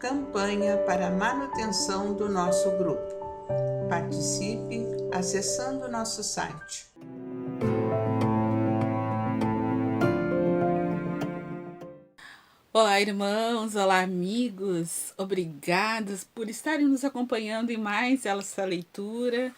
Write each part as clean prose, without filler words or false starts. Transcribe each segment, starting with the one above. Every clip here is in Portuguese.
campanha para a manutenção do nosso grupo. Participe acessando nosso site. Olá, irmãos, olá, amigos. Obrigados por estarem nos acompanhando em mais essa leitura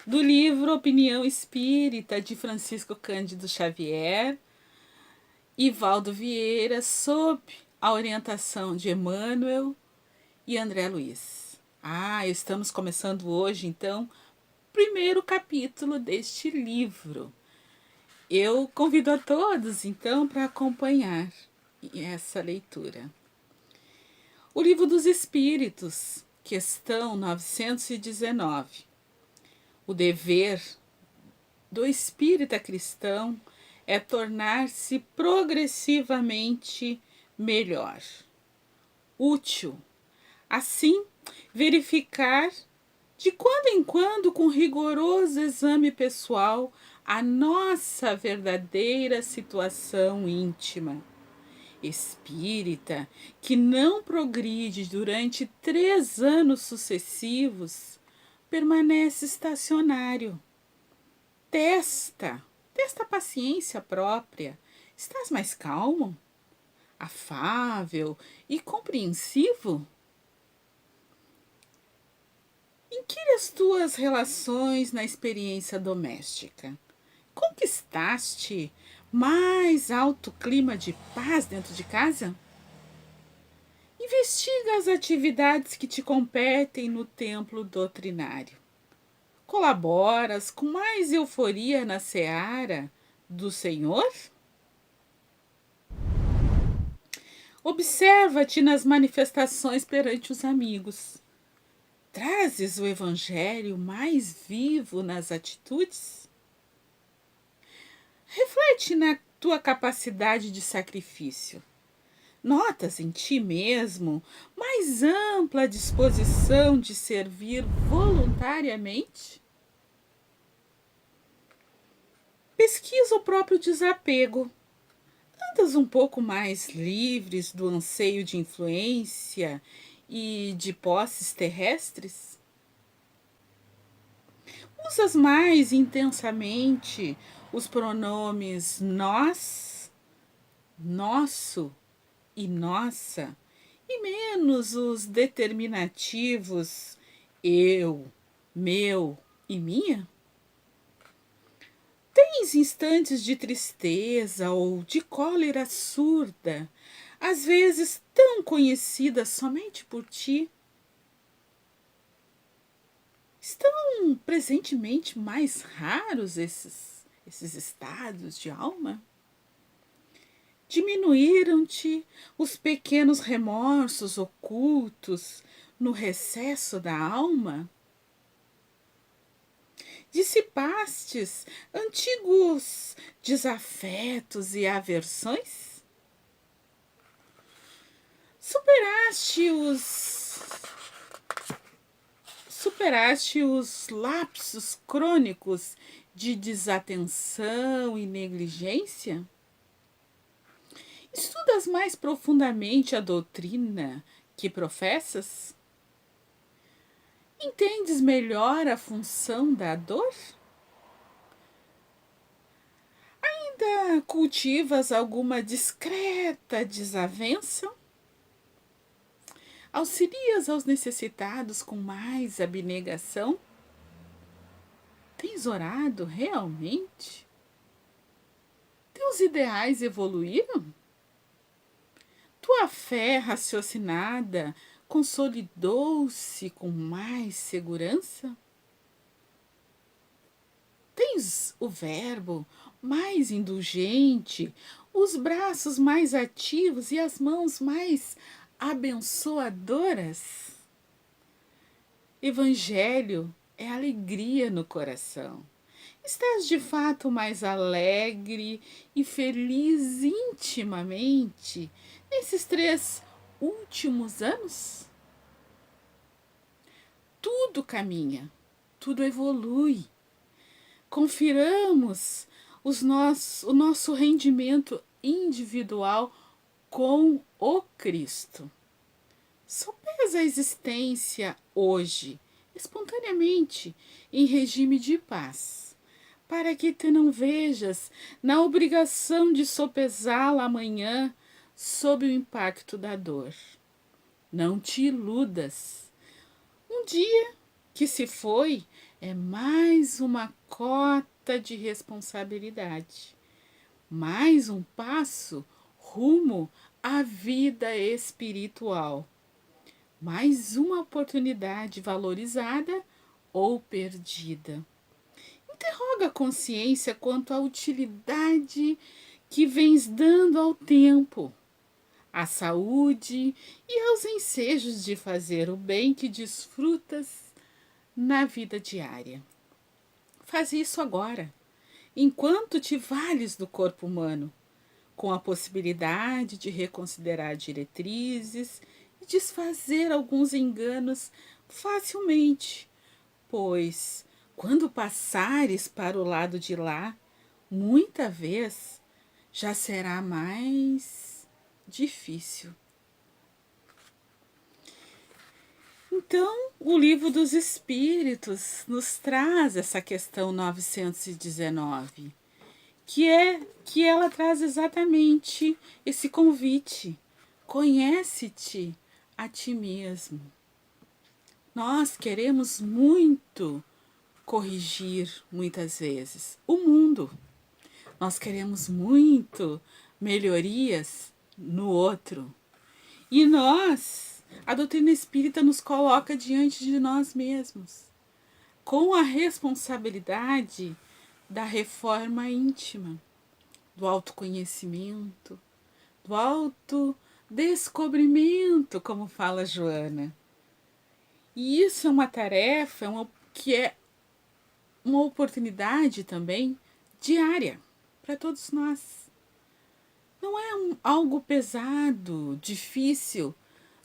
do livro Opinião Espírita, de Francisco Cândido Xavier e Valdo Vieira, sob a orientação de Emmanuel e André Luiz. Estamos começando hoje, então, o primeiro capítulo deste livro. Eu convido a todos, então, para acompanhar essa leitura. O Livro dos Espíritos, questão 919. O dever do espírita cristão é tornar-se progressivamente melhor, útil. Assim, verificar de quando em quando, com rigoroso exame pessoal, a nossa verdadeira situação íntima. Espírita que não progride durante 3 anos sucessivos, permanece estacionário. Testa a paciência própria. Estás mais calmo, afável e compreensivo? Inquire as tuas relações na experiência doméstica. Conquistaste mais alto clima de paz dentro de casa? Investiga as atividades que te competem no templo doutrinário. Colaboras com mais euforia na seara do Senhor? Observa-te nas manifestações perante os amigos. Trazes o Evangelho mais vivo nas atitudes? Reflete na tua capacidade de sacrifício. Notas em ti mesmo mais ampla disposição de servir voluntariamente? Pesquisa o próprio desapego. Andas um pouco mais livres do anseio de influência e de posses terrestres? Usas mais intensamente os pronomes nós, nosso e nossa, e menos os determinativos eu, meu e minha? Tens instantes de tristeza ou de cólera surda, às vezes tão conhecida somente por ti? Estão presentemente mais raros esses estados de alma? Diminuíram-te os pequenos remorsos ocultos no recesso da alma? Dissipastes antigos desafetos e aversões? Superaste os lapsos crônicos de desatenção e negligência? Estudas mais profundamente a doutrina que professas? Entendes melhor a função da dor? Ainda cultivas alguma discreta desavença? Auxilias aos necessitados com mais abnegação? Tens orado realmente? Teus ideais evoluíram? Tua fé raciocinada consolidou-se com mais segurança? Tens o verbo mais indulgente, os braços mais ativos e as mãos mais abençoadoras? Evangelho é alegria no coração. Estás de fato mais alegre e feliz intimamente nesses 3 últimos anos? Tudo caminha, tudo evolui. Confiramos o nosso rendimento individual com o Cristo. Sopesa a existência hoje, espontaneamente, em regime de paz, para que tu não vejas na obrigação de sopesá-la amanhã sob o impacto da dor. Não te iludas. Um dia que se foi é mais uma cota de responsabilidade, mais um passo rumo à vida espiritual, mais uma oportunidade valorizada ou perdida. Interroga a consciência quanto à utilidade que vens dando ao tempo, à saúde e aos ensejos de fazer o bem que desfrutas na vida diária. Faz isso agora, enquanto te vales do corpo humano, com a possibilidade de reconsiderar diretrizes e desfazer alguns enganos facilmente, pois, quando passares para o lado de lá, muita vez já será mais difícil. Então, o Livro dos Espíritos nos traz essa questão 919, que ela traz exatamente esse convite. Conhece-te a ti mesmo. Nós queremos muito corrigir muitas vezes o mundo. Nós queremos muito melhorias no outro. E a doutrina espírita nos coloca diante de nós mesmos, com a responsabilidade da reforma íntima, do autoconhecimento, do autodescobrimento, como fala Joana. E isso é uma tarefa que é uma oportunidade também diária para todos nós. Não é algo pesado, difícil.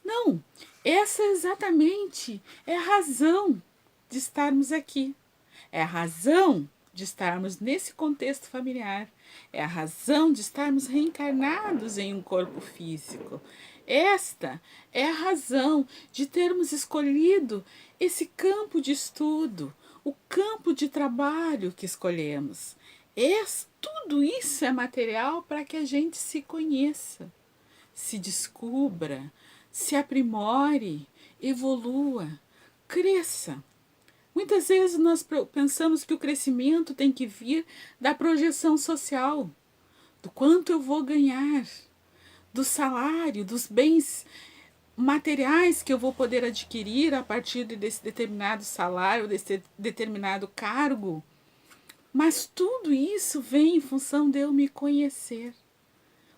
Não, essa exatamente é a razão de estarmos aqui. É a razão de estarmos nesse contexto familiar. É a razão de estarmos reencarnados em um corpo físico. Esta é a razão de termos escolhido esse campo de estudo, o campo de trabalho que escolhemos. Tudo isso é material para que a gente se conheça, se descubra, se aprimore, evolua, cresça. Muitas vezes nós pensamos que o crescimento tem que vir da projeção social, do quanto eu vou ganhar, do salário, dos bens materiais que eu vou poder adquirir a partir desse determinado salário, desse determinado cargo. Mas tudo isso vem em função de eu me conhecer.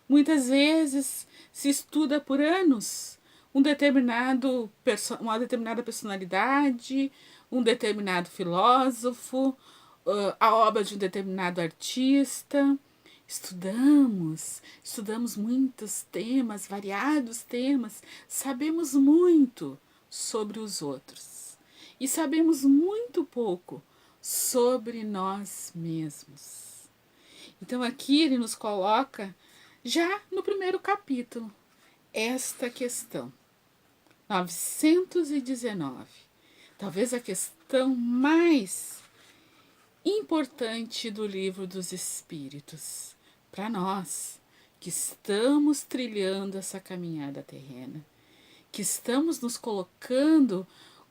Muitas vezes se estuda por anos uma determinada personalidade, um determinado filósofo, a obra de um determinado artista. Estudamos muitos temas, variados temas, sabemos muito sobre os outros e sabemos muito pouco sobre nós mesmos. Então aqui ele nos coloca já no primeiro capítulo esta questão 919, talvez a questão mais importante do Livro dos Espíritos para nós que estamos trilhando essa caminhada terrena, que estamos nos colocando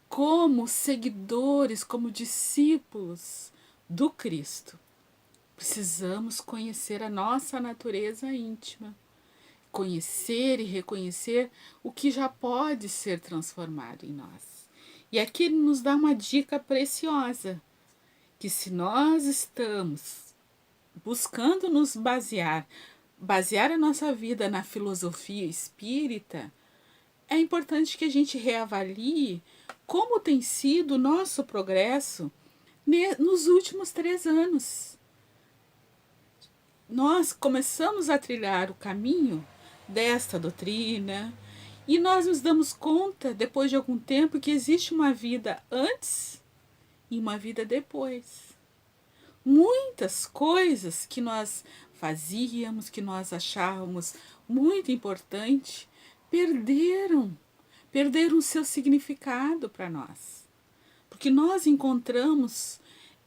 como seguidores, como discípulos do Cristo. Precisamos conhecer a nossa natureza íntima, conhecer e reconhecer o que já pode ser transformado em nós. E aqui ele nos dá uma dica preciosa, que se nós estamos buscando nos basear a nossa vida na filosofia espírita, é importante que a gente reavalie como tem sido o nosso progresso nos últimos 3 anos. Nós começamos a trilhar o caminho desta doutrina e nós nos damos conta, depois de algum tempo, que existe uma vida antes e uma vida depois. Muitas coisas que nós fazíamos, que nós achávamos muito importante, perderam o seu significado para nós. Porque nós encontramos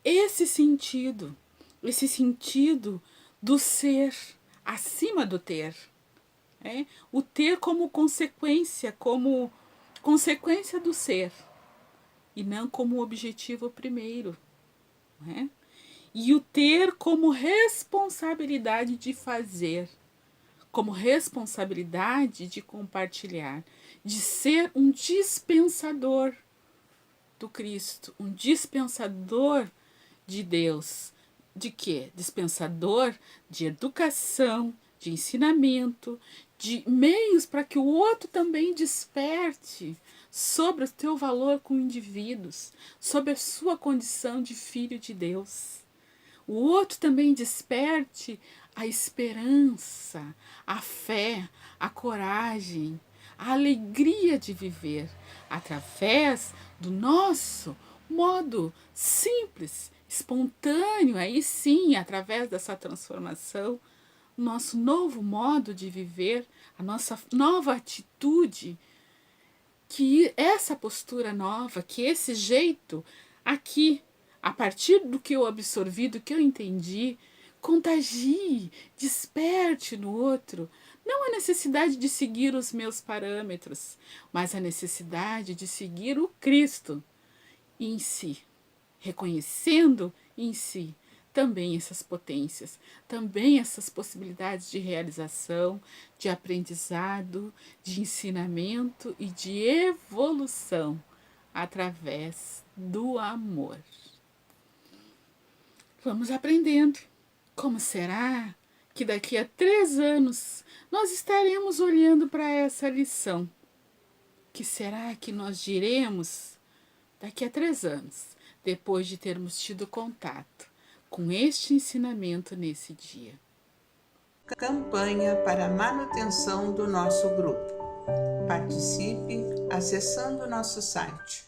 esse sentido do ser acima do ter. O ter como consequência do ser, e não como objetivo primeiro. E o ter como responsabilidade de fazer, como responsabilidade de compartilhar, de ser um dispensador do Cristo, um dispensador de Deus. De quê? Dispensador de educação, de ensinamento, de meios para que o outro também desperte sobre o teu valor com indivíduos, sobre a sua condição de filho de Deus. O outro também desperte a esperança, a fé, a coragem, a alegria de viver através do nosso modo simples, espontâneo, aí sim, através dessa transformação, nosso novo modo de viver, a nossa nova atitude, que essa postura nova, que esse jeito aqui, a partir do que eu absorvi, do que eu entendi, contagie, desperte no outro, não a necessidade de seguir os meus parâmetros, mas a necessidade de seguir o Cristo em si, reconhecendo em si também essas potências, também essas possibilidades de realização, de aprendizado, de ensinamento e de evolução através do amor. Vamos aprendendo. Como será que daqui a 3 anos nós estaremos olhando para essa lição? O que será que nós diremos daqui a 3 anos, depois de termos tido contato com este ensinamento nesse dia? Campanha para a manutenção do nosso grupo. Participe acessando nosso site